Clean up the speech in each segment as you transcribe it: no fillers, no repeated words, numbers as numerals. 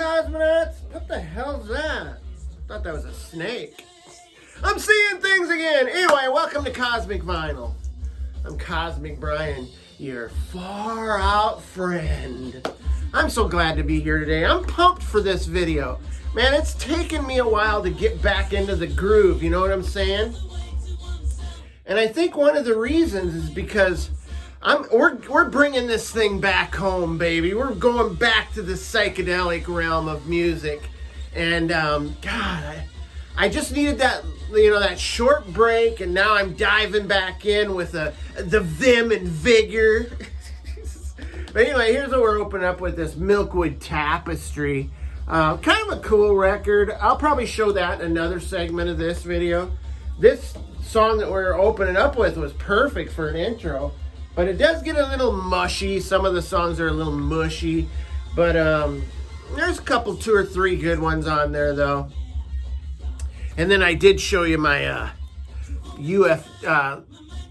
cosmonauts? What the hell's that? I thought that was a snake. I'm seeing things again. Anyway, welcome to Cosmic Vinyl. I'm Cosmic Brian, your far out friend. I'm so glad to be here today. I'm pumped for this video. Man, it's taken me a while to get back into the groove, you know what I'm saying? And I think one of the reasons is because we're bringing this thing back home, baby. We're going back to the psychedelic realm of music. And God, I just needed that, that short break, and now I'm diving back in with the vim and vigor. But anyway, here's what we're opening up with, this Milkwood Tapestry. Kind of a cool record. I'll probably show that in another segment of this video. This song that we're opening up with was perfect for an intro, but it does get a little mushy. Some of the songs are a little mushy, but there's a couple, 2 or 3 good ones on there though. And then I did show you my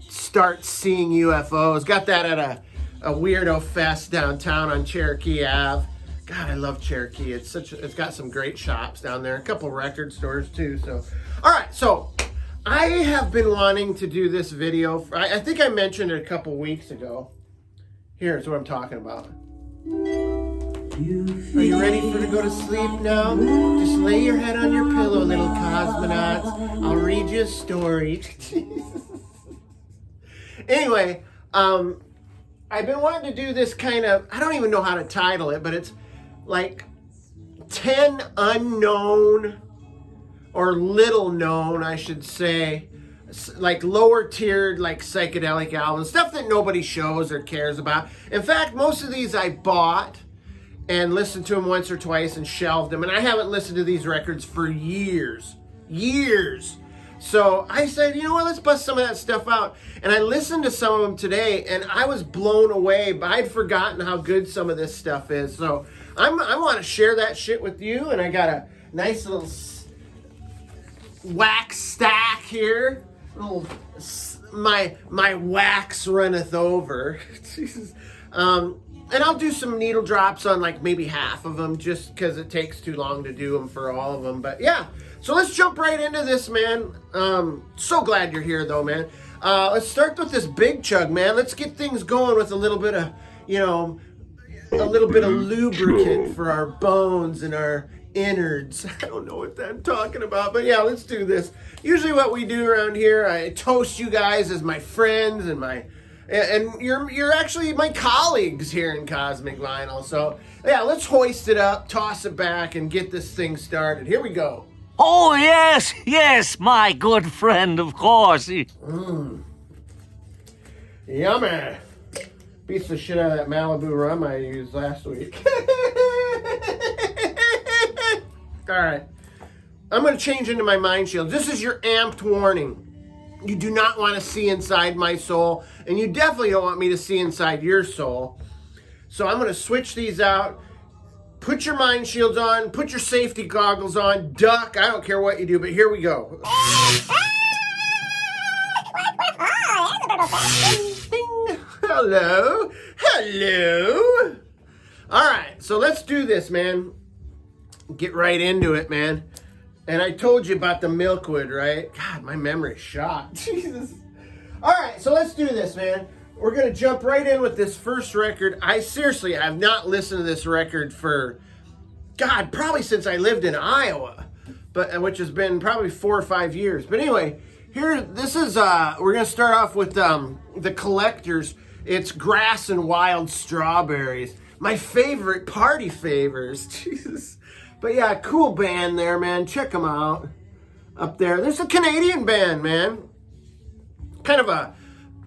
start seeing UFOs. Got that at a weirdo fest downtown on Cherokee Ave. God, I love Cherokee. It's got some great shops down there. A couple record stores too. So, all right. So I have been wanting to do this video. I think I mentioned it a couple weeks ago. Here's what I'm talking about. Are you ready to go to sleep now? Just lay your head on your pillow, little cosmonauts. I'll read you a story. Anyway, I've been wanting to do this kind of, I don't even know how to title it, but it's like 10 unknown or little known, I should say, like lower tiered, like psychedelic albums, stuff that nobody shows or cares about. In fact, most of these I bought and listened to them once or twice and shelved them, and I haven't listened to these records for years. So I said, you know what, let's bust some of that stuff out. And I listened to some of them today, and I was blown away. I'd forgotten how good some of this stuff is. So I want to share that shit with you, and I got a nice little wax stack here. My wax runneth over. Jesus. And I'll do some needle drops on like maybe half of them, just because it takes too long to do them for all of them. But yeah, so let's jump right into this, man. So glad you're here though, man. Let's start with this big chug, man. Let's get things going with a little bit of, lubricant for our bones and our innards. I don't know what I'm talking about, but yeah, let's do this. Usually what we do around here, I toast you guys as my friends and you're actually my colleagues here in Cosmic Vinyl. So yeah, let's hoist it up, toss it back, and get this thing started. Here we go. Oh, yes, my good friend, of course. Yummy. Beats the shit out of that Malibu rum I used last week. All right. I'm going to change into my mind shield. This is your amped warning. You do not want to see inside my soul, and you definitely don't want me to see inside your soul. So I'm going to switch these out. Put your mind shields on. Put your safety goggles on. Duck. I don't care what you do, but here we go. Ding. Hello. All right, so let's do this, man. Get right into it, man. And I told you about the Milkwood, right? God, my memory's shot. Jesus. All right, so let's do this, man. We're going to jump right in with this first record. I have not listened to this record for, God, probably since I lived in Iowa, which has been probably 4 or 5 years. But anyway, we're going to start off with the Collectors. It's Grass and Wild Strawberries. My favorite party favors. Jesus. But yeah, cool band there, man. Check them out up there. There's a Canadian band, man. Kind of a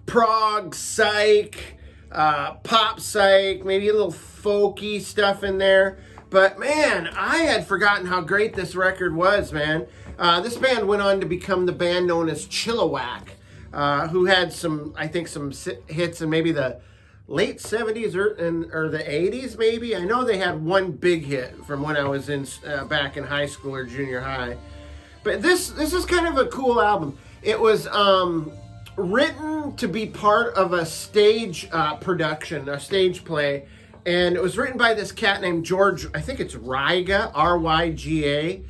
prog psych, pop psych, maybe a little folky stuff in there. But man, I had forgotten how great this record was, man. This band went on to become the band known as Chilliwack, who had some hits in maybe the late 70s or the 80s, maybe. I know they had one big hit from when I was back in high school or junior high. But this is kind of a cool album. It was written to be part of a stage production, a stage play And it was written by this cat named George, I think it's Ryga, R-Y-G-A.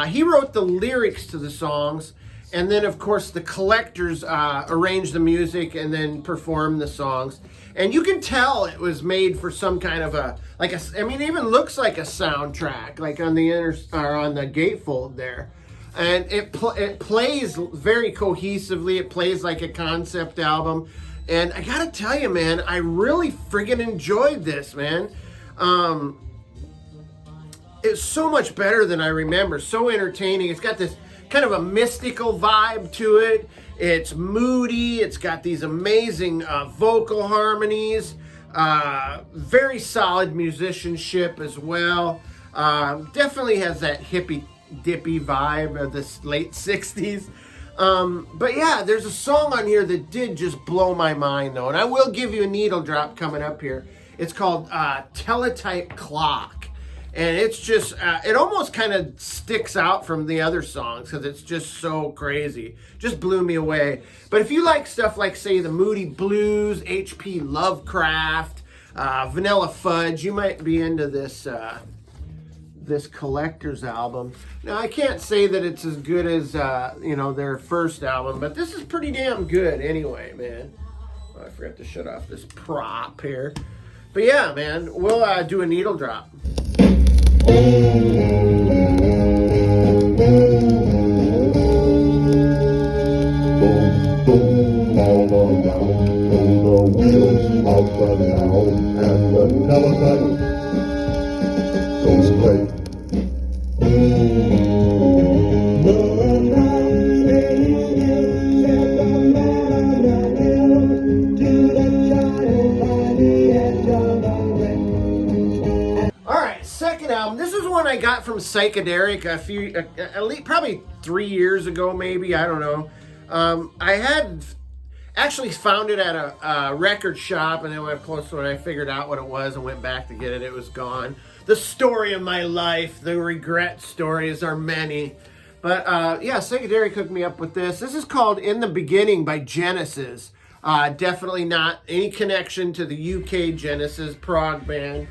He wrote the lyrics to the songs. And then, of course, the collectors arranged the music and then performed the songs. And you can tell it was made for some kind of it even looks like a soundtrack, like on the on the gatefold there. And it plays very cohesively. It plays like a concept album. And I gotta tell you, man, I really friggin' enjoyed this, man. It's so much better than I remember. So entertaining. It's got this kind of a mystical vibe to it. It's moody. It's got these amazing vocal harmonies. Very solid musicianship as well. Definitely has that hippie dippy vibe of the late 60s. But yeah, there's a song on here that did just blow my mind though. And I will give you a needle drop coming up here. It's called Teletype Clock. And it's just, it almost kind of sticks out from the other songs because it's just so crazy. Just blew me away. But if you like stuff like, say, the Moody Blues, H.P. Lovecraft, Vanilla Fudge, you might be into this this collector's album. Now, I can't say that it's as good as, their first album, but this is pretty damn good anyway, man. Oh, I forgot to shut off this prop here. But yeah, man, we'll do a needle drop. I got from Psychedelic at least probably 3 years ago, maybe, I don't know. I had actually found it at a record shop, and then when I figured out what it was and went back to get it, it was gone. The story of my life, the regret stories are many. But yeah, Psychedelic hooked me up with this. This is called In the Beginning by Genesis. Definitely not any connection to the UK Genesis prog band.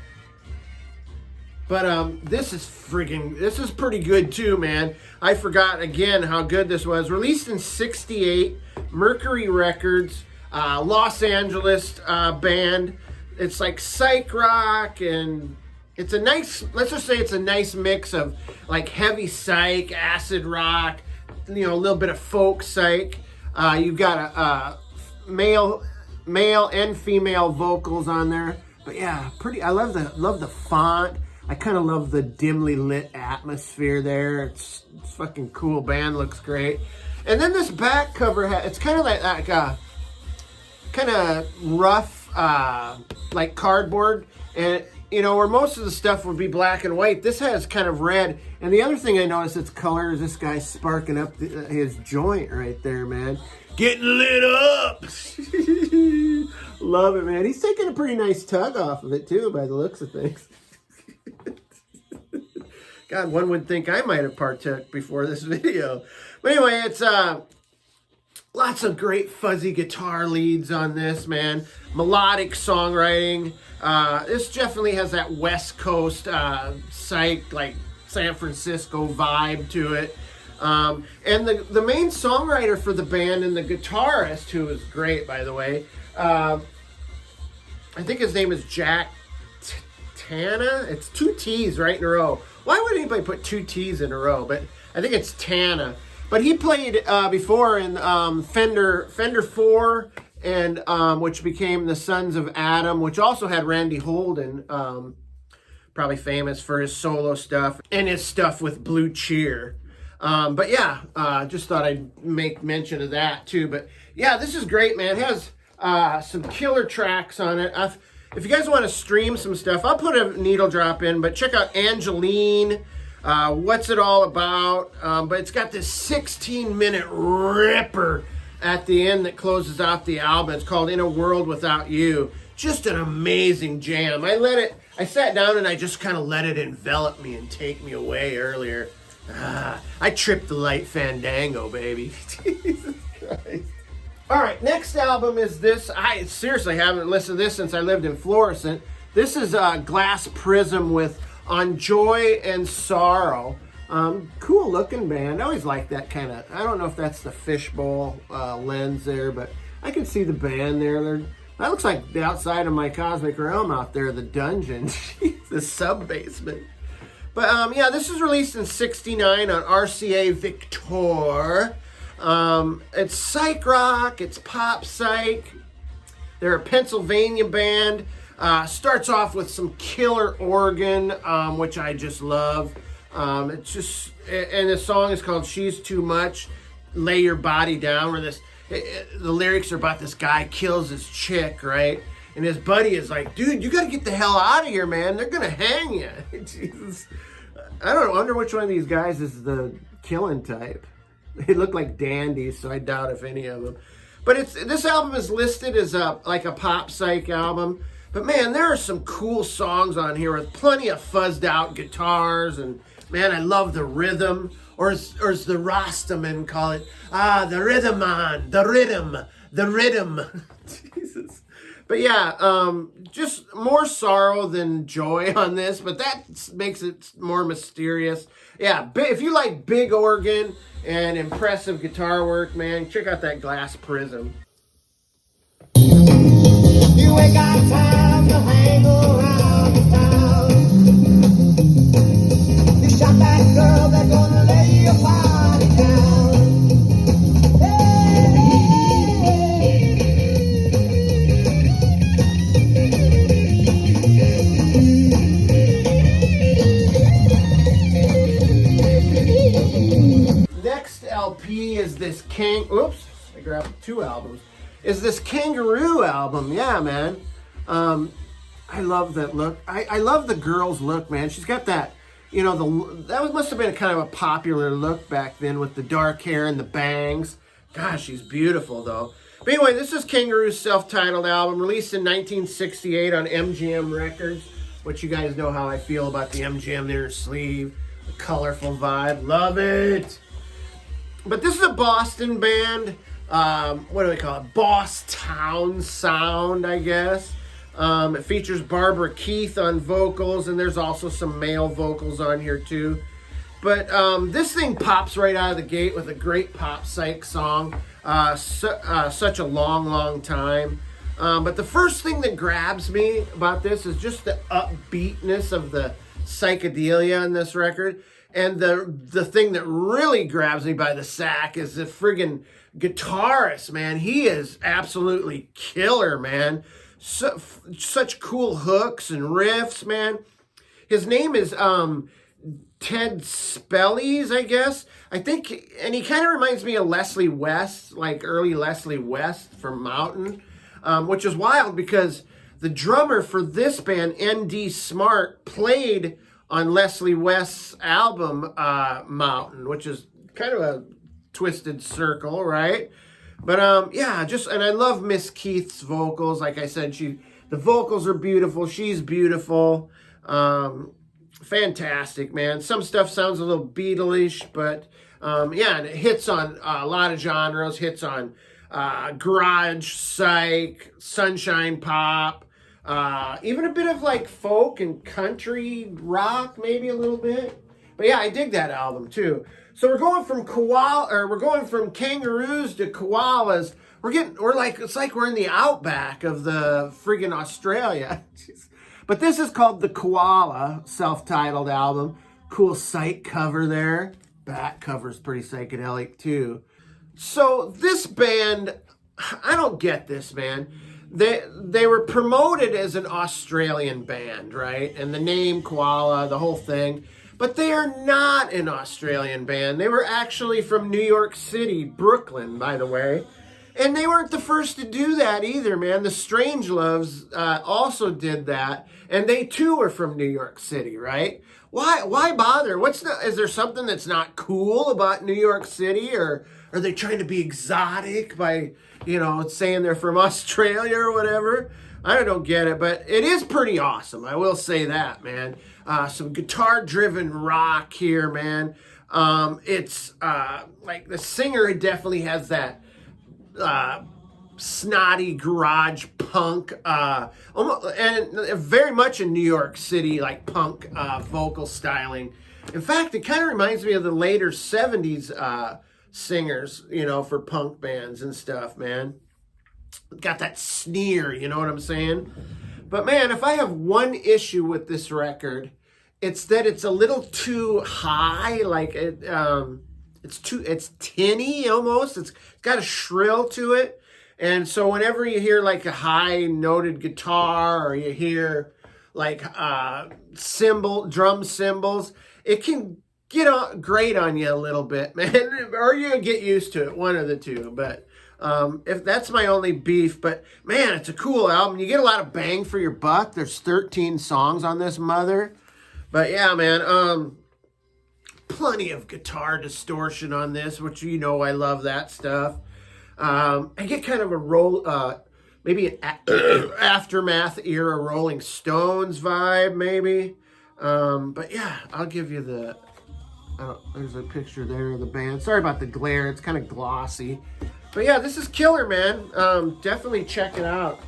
But this is pretty good too, man. I forgot again how good this was. Released in '68, Mercury Records, Los Angeles band. It's like psych rock, and it's a nice, let's just say it's a nice mix of like heavy psych, acid rock, a little bit of folk psych. You've got a male and female vocals on there. But yeah, I love the font. I kind of love the dimly lit atmosphere there. It's fucking cool. Band looks great. And then this back cover, it's kind of like kind of rough, like cardboard. And, where most of the stuff would be black and white, this has kind of red. And the other thing I noticed its color is this guy sparking up his joint right there, man. Getting lit up. Love it, man. He's taking a pretty nice tug off of it, too, by the looks of things. God, one would think I might have partook before this video. But anyway, it's lots of great fuzzy guitar leads on this, man. Melodic songwriting. This definitely has that West Coast psych, like San Francisco vibe to it. And the main songwriter for the band and the guitarist, who is great, by the way, I think his name is Jack Tana. It's 2 T's right in a row. Why would anybody put 2 T's in a row? But I think it's Tana. But he played before in Fender 4, and which became the Sons of Adam, which also had Randy Holden, probably famous for his solo stuff and his stuff with Blue Cheer. But yeah, just thought I'd make mention of that too. But yeah, this is great, man. It has some killer tracks on it. If you guys want to stream some stuff, I'll put a needle drop in, but check out Angeline, What's It All About? But it's got this 16-minute ripper at the end that closes out the album. It's called In a World Without You. Just an amazing jam. I sat down and I just kind of let it envelop me and take me away earlier. I tripped the light fandango, baby. Jesus Christ. All right, next album is this. I seriously haven't listened to this since I lived in Florissant. This is Glass Prism with On Joy and Sorrow. Cool looking band. I always like that kind of, I don't know if that's the fishbowl lens there, but I can see the band there. That looks like the outside of my cosmic realm out there, the dungeon, the sub-basement. But yeah, this was released in '69 on RCA Victor. It's psych rock, it's pop psych. They're a Pennsylvania band. Starts off with some killer organ, which I just love. It's just, and the song is called She's Too Much, Lay Your Body Down, where the lyrics are about this guy kills his chick, right? And his buddy is like, dude, you gotta get the hell out of here, man. They're gonna hang you. Jesus. I don't know, I wonder which one of these guys is the killing type. They look like dandies, so I doubt if any of them. But this album is listed as like a pop psych album. But man, there are some cool songs on here with plenty of fuzzed out guitars, and man, I love the rhythm, or as the Rastaman call it, the rhythm man, the rhythm. Jesus. But yeah, just more sorrow than joy on this, but that makes it more mysterious. Yeah, if you like big organ and impressive guitar work, man, check out that Glass Prism. You ain't got time to hang around the town. You shot that girl that's gonna lay your body down. Next LP is this oops, I grabbed two albums. Is this Kangaroo album. Yeah, man. I love that look. I love the girl's look, man. She's got that, you know, that must have been kind of a popular look back then with the dark hair and the bangs. Gosh, she's beautiful, though. But anyway, this is Kangaroo's self-titled album, released in 1968 on MGM Records, which you guys know how I feel about the MGM inner sleeve, the colorful vibe. Love it. But this is a Boston band. What do we call it? Boss Town sound, I guess. It features Barbara Keith on vocals, and there's also some male vocals on here too. But this thing pops right out of the gate with a great pop psych song, Such a Long Time. But the first thing that grabs me about this is just the upbeatness of the psychedelia on this record. And the thing that really grabs me by the sack is the friggin' guitarist, man. He is absolutely killer, man. Such cool hooks and riffs, man. His name is Ted Spellies, I guess. I think, and he kind of reminds me of Leslie West, like early Leslie West from Mountain, which is wild because the drummer for this band, N.D. Smart, played on Leslie West's album Mountain, which is kind of a twisted circle, right? But yeah, and I love Miss Keith's vocals. Like I said, the vocals are beautiful. She's beautiful. Fantastic, man. Some stuff sounds a little Beatle-ish, but yeah, and it hits on a lot of genres. Hits on garage, psych, sunshine pop, even a bit of like folk and country rock, maybe a little bit. But yeah, I dig that album too. So we're going from kangaroos to koalas. It's like we're in the outback of the friggin' Australia. But this is called the Koala self-titled album. Cool Psych cover there. Back cover's pretty psychedelic too. So this band, I don't get this, man. They were promoted as an Australian band, right? And the name Koala, the whole thing. But they are not an Australian band. They were actually from New York City, Brooklyn, by the way. And they weren't the first to do that either, man. The Strangeloves also did that. And they too were from New York City, right? Why bother? Is there something that's not cool about New York City? Or are they trying to be exotic by, saying they're from Australia or whatever? I don't get it, but it is pretty awesome. I will say that, man. Some guitar-driven rock here, man. It's like the singer definitely has that snotty garage punk, and very much in New York City, like punk vocal styling. In fact, it kind of reminds me of the later 70s singers, you know, for punk bands and stuff, man. Got that sneer, you know what I'm saying? But man, if I have one issue with this record, it's that it's a little too high, like it's tinny almost. It's got a shrill to it. And so whenever you hear like a high noted guitar, or you hear like drum cymbals, it can get grate on you a little bit, man, or you get used to it, one of the two. But if that's my only beef. But man, it's a cool album. You get a lot of bang for your buck. There's 13 songs on this mother. But yeah, man, plenty of guitar distortion on this, which, you know, I love that stuff. I get kind of a maybe an Aftermath era Rolling Stones vibe, maybe. But yeah, I'll give you there's a picture there of the band. Sorry about the glare. It's kind of glossy. But yeah, this is killer, man. Definitely check it out.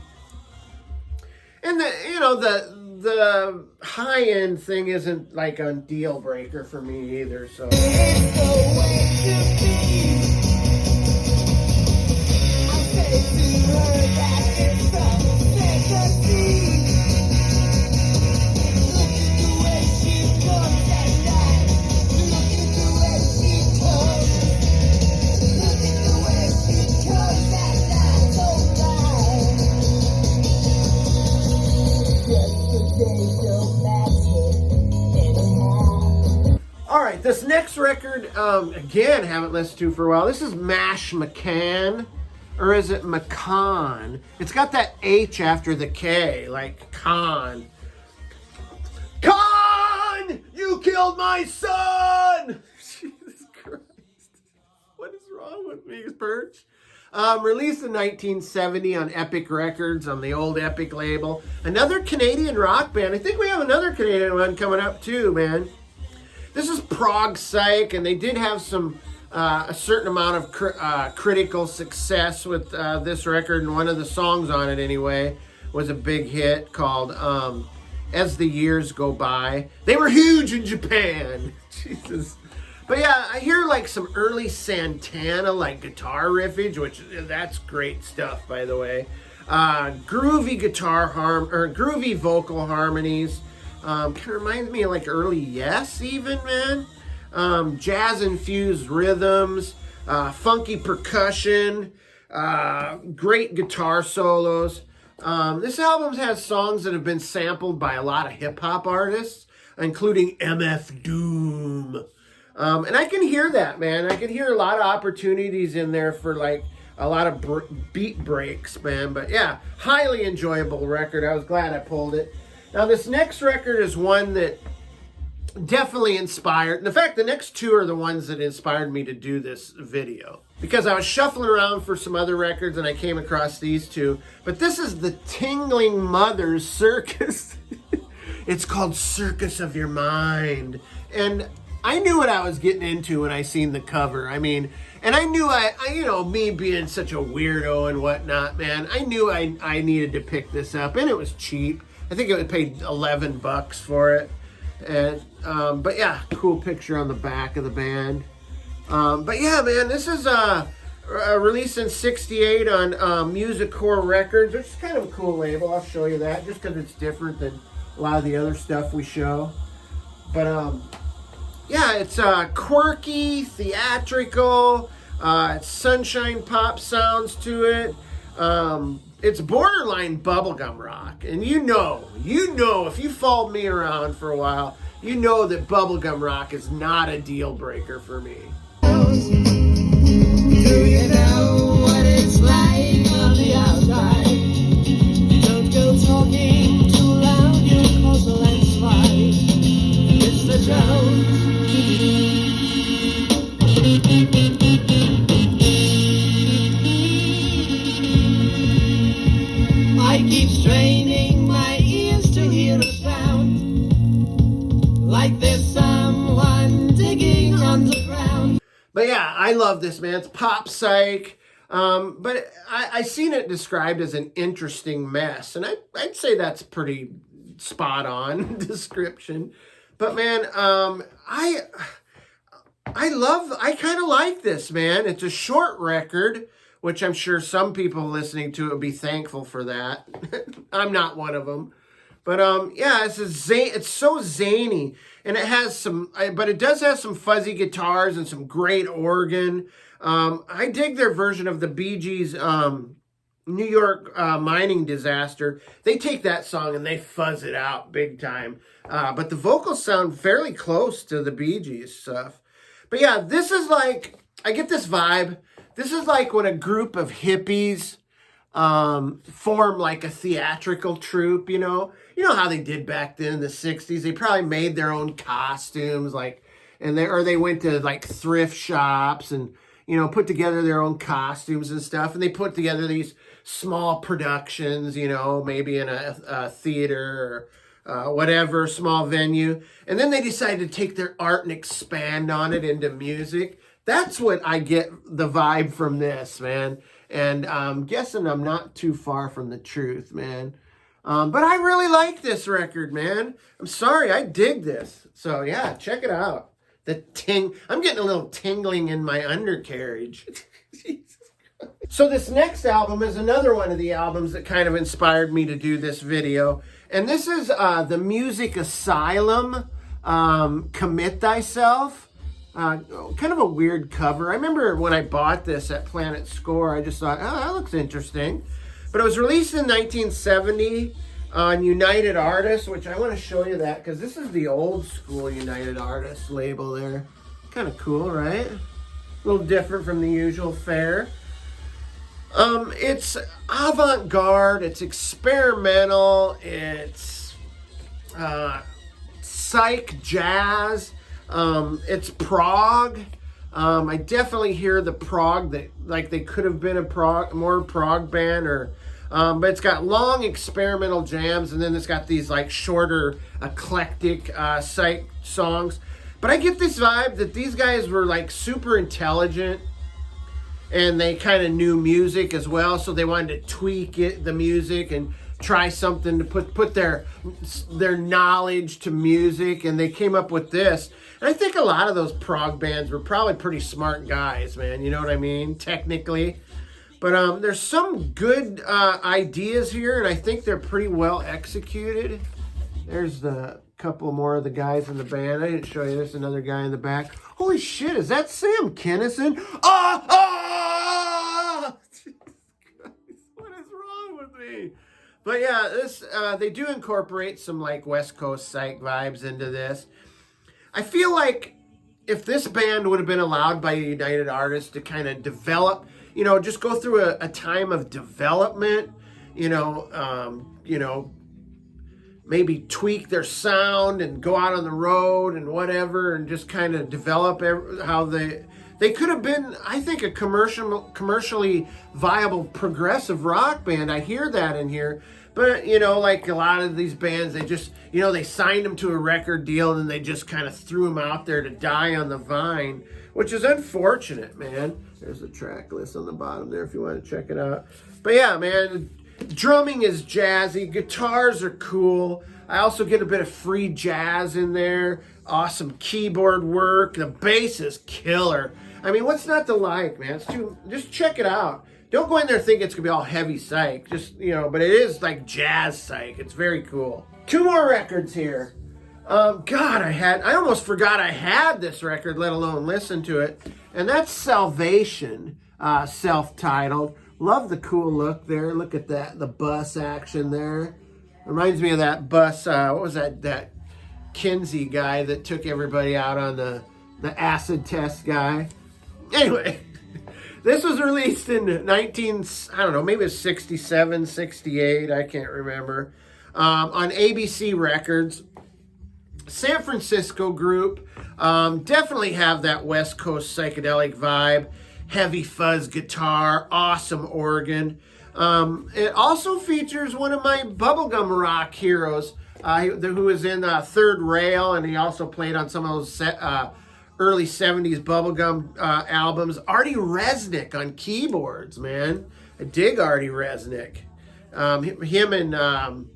And the high end thing isn't like a deal breaker for me either. So. This next record, again, haven't listened to for a while. This is Mashmakhan, or is it Macan? It's got that H after the K, like Khan. Khan, you killed my son! Jesus Christ. What is wrong with me, Perch? Released in 1970 on Epic Records, on the old Epic label. Another Canadian rock band. I think we have another Canadian one coming up too, man. This is prog psych, and they did have some a certain amount of critical success with this record, and one of the songs on it anyway was a big hit called As the Years Go By. They were huge in Japan. Jesus. But yeah, I hear like some early Santana like guitar riffage, which that's great stuff, by the way. Groovy groovy vocal harmonies. Kind of reminds me of like early Yes, even, man. Jazz-infused rhythms, funky percussion, great guitar solos. This album has songs that have been sampled by a lot of hip-hop artists, including MF Doom. And I can hear that, man. I can hear a lot of opportunities in there for like a lot of beat breaks, man. But yeah, highly enjoyable record. I was glad I pulled it. Now, this next record is one that definitely inspired. In fact, the next two are the ones that inspired me to do this video. Because I was shuffling around for some other records and I came across these two. But this is the Tingling Mother's Circus. It's called Circus of Your Mind. And I knew what I was getting into when I seen the cover. I mean, and I knew me being such a weirdo and whatnot, man, I knew I needed to pick this up, and it was cheap. I think it paid $11 for it. And but yeah, cool picture on the back of the band. But yeah, man, this is released in '68 on Music Core Records, which is kind of a cool label. I'll show you that just because it's different than a lot of the other stuff we show. But yeah, it's quirky, theatrical. It's sunshine pop sounds to it. It's borderline bubblegum rock. And you know, if you followed me around for a while, you know that bubblegum rock is not a deal breaker for me. Do you know what it's like on the outside? Don't go talking too loud, you'll cause a landslide. It's the Jones. I keep straining my ears to hear a sound, like there's someone digging underground. But yeah, I love this, man. It's pop psych. But I seen it described as an interesting mess, and I'd say that's pretty spot on description. But man, I kind of like this, man. It's a short record, which I'm sure some people listening to it would be thankful for that. I'm not one of them. But yeah, it's so zany, and it has but it does have some fuzzy guitars and some great organ. I dig their version of the Bee Gees' New York mining disaster. They take that song and they fuzz it out big time. But the vocals sound fairly close to the Bee Gees stuff. But yeah, this is like, I get this vibe. This is like when a group of hippies form like a theatrical troupe, you know? You know how they did back then in the 60s? They probably made their own costumes, like, or they went to like thrift shops and, you know, put together their own costumes and stuff. And they put together these small productions, you know, maybe in a theater or whatever, small venue. And then they decided to take their art and expand on it into music. That's what I get the vibe from this, man. And I'm guessing I'm not too far from the truth, man. But I really like this record, man. I'm sorry, I dig this. So yeah, check it out. I'm getting a little tingling in my undercarriage. Jesus Christ. So this next album is another one of the albums that kind of inspired me to do this video. And this is the music Asylum, Commit Thyself. Kind of a weird cover. I remember when I bought this at Planet Score, I just thought, oh, that looks interesting. But it was released in 1970 on United Artists, which I want to show you that because this is the old school United Artists label there. Kind of cool, right? A little different from the usual fare. It's avant-garde, it's experimental, it's psych jazz, it's prog. I definitely hear the prog that like they could have been more prog band, or but it's got long experimental jams, and then it's got these like shorter eclectic psych songs. But I get this vibe that these guys were like super intelligent, and they kind of knew music as well, so they wanted to tweak the music and try something to put their knowledge to music, and they came up with this. And I think a lot of those prog bands were probably pretty smart guys, man. You know what I mean? Technically. But there's some good ideas here, and I think they're pretty well executed. There's the couple more of the guys in the band. I didn't show you. There's another guy in the back. Holy shit, is that Sam Kinison? What is wrong with me? But yeah, this they do incorporate some like West Coast psych vibes into this. I feel like if this band would have been allowed by United Artists to kind of develop, you know, just go through a time of development, maybe tweak their sound and go out on the road and whatever, and just kind of develop how they could have been, I think, a commercially viable progressive rock band. I hear that in here. But, you know, like a lot of these bands, they just, you know, they signed them to a record deal and then they just kind of threw them out there to die on the vine, which is unfortunate, man. There's the track list on the bottom there if you want to check it out. But yeah, man, drumming is jazzy. Guitars are cool. I also get a bit of free jazz in there. Awesome keyboard work. The bass is killer. I mean, what's not to like, man? Just check it out. Don't go in there thinking it's going to be all heavy psych. Just, you know, but it is like jazz psych. It's very cool. Two more records here. God, I almost forgot I had this record, let alone listen to it. And that's Salvation, self-titled. Love the cool look there. Look at that, the bus action there. Reminds me of that bus, what was that Kinsey guy that took everybody out on the acid test guy. Anyway. This was released in maybe it was 67, 68, I can't remember, on ABC Records. San Francisco group, definitely have that West Coast psychedelic vibe, heavy fuzz guitar, awesome organ. It also features one of my bubblegum rock heroes, who was in Third Rail, and he also played on some of those early 70s bubblegum albums. Artie Resnick on keyboards, man. I dig Artie Resnick. Him and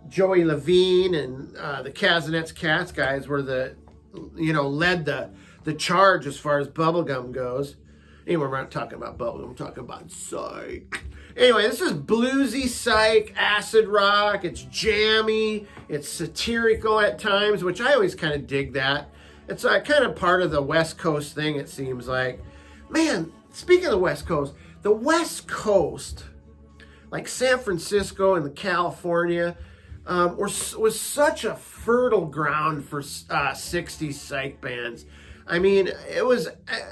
Joey Levine and the Casanets Cats guys were led the charge as far as bubblegum goes. Anyway, we're not talking about bubblegum, we're talking about Psych. Anyway, this is bluesy Psych, acid rock. It's jammy, it's satirical at times, which I always kind of dig that. It's kind of part of the West Coast thing, it seems like. Man, speaking of the West Coast, like San Francisco and California, was such a fertile ground for 60s Psych bands. I mean, it was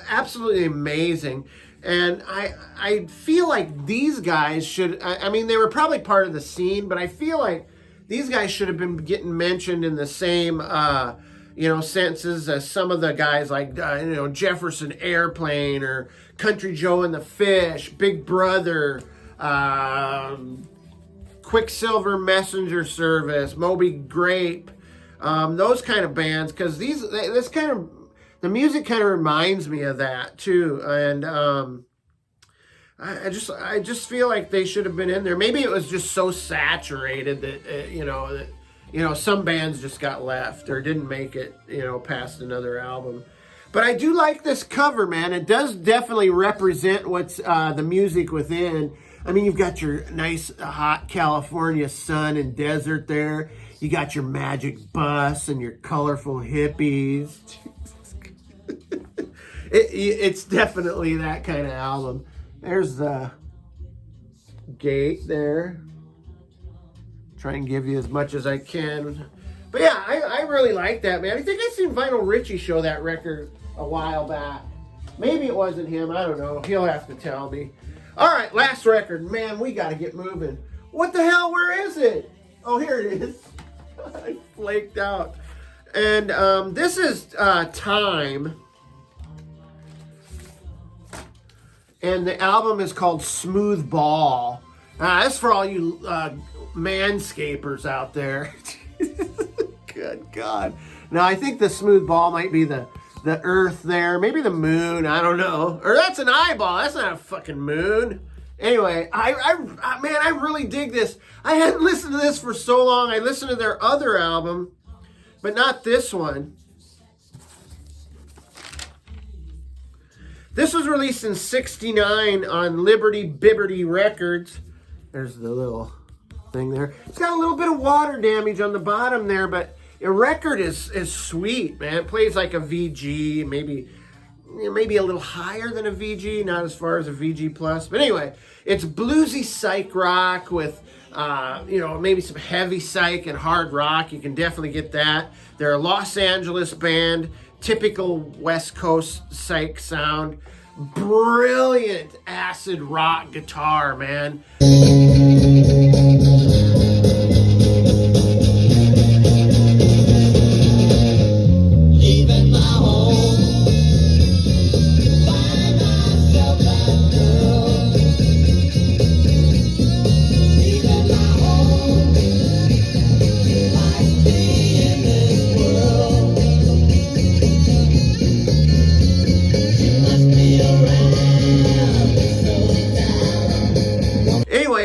absolutely amazing. And I feel like these guys should, I mean, they were probably part of the scene, but I feel like these guys should have been getting mentioned in the same, senses as some of the guys like, Jefferson Airplane or Country Joe and the Fish, Big Brother, Quicksilver Messenger Service, Moby Grape, those kind of bands, because the music kind of reminds me of that too, and I just feel like they should have been in there. Maybe it was just so saturated that some bands just got left or didn't make it past another album. But I do like this cover, man. It does definitely represent what's the music within. I mean, you've got your nice hot California sun and desert there. You got your magic bus and your colorful hippies. It's definitely that kind of album. There's the gate there. Try and give you as much as I can. But yeah, I really like that, man. I think I seen Vinyl Richie show that record a while back. Maybe it wasn't him. I don't know. He'll have to tell me. All right, last record. Man, we got to get moving. What the hell? Where is it? Oh, here it is. I flaked out. And this is Time. And the album is called Smooth Ball. That's for all you manscapers out there. Good God. Now, I think the smooth ball might be the earth there. Maybe the moon. I don't know. Or that's an eyeball. That's not a fucking moon. Anyway, I really dig this. I hadn't listened to this for so long. I listened to their other album, but not this one. This was released in '69 on Liberty Bibberty Records. There's the little thing there. It's got a little bit of water damage on the bottom there, but the record is sweet, man. It plays like a VG, maybe a little higher than a VG, not as far as a VG plus. But anyway, it's bluesy Psych rock with maybe some heavy Psych and hard rock. You can definitely get that. They're a Los Angeles band, typical West Coast Psych sound. Brilliant acid rock guitar, man.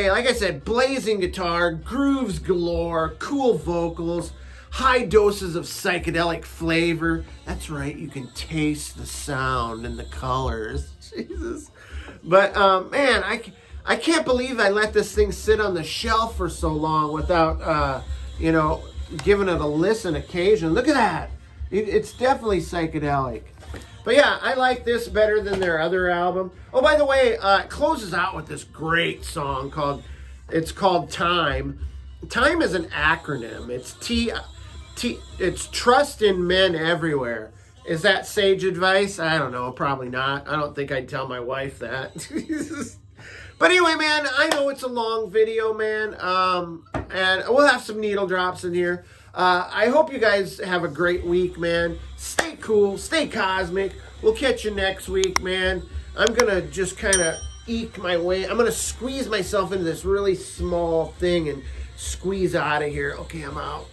Like I said, blazing guitar, grooves galore, cool vocals, high doses of psychedelic flavor. That's right, you can taste the sound and the colors. Jesus. But, man, I can't believe I let this thing sit on the shelf for so long without, giving it a listen occasionally. Look at that. It's definitely psychedelic. But yeah, I like this better than their other album. Oh, by the way, it closes out with this great song called Time. Time is an acronym. It's Trust in Men Everywhere. Is that sage advice? I don't know. Probably not. I don't think I'd tell my wife that. But anyway, man, I know it's a long video, man. And we'll have some needle drops in here. I hope you guys have a great week, man. Stay cool, stay cosmic. We'll catch you next week, man. I'm going to just kind of eke my way. I'm going to squeeze myself into this really small thing and squeeze out of here. Okay, I'm out.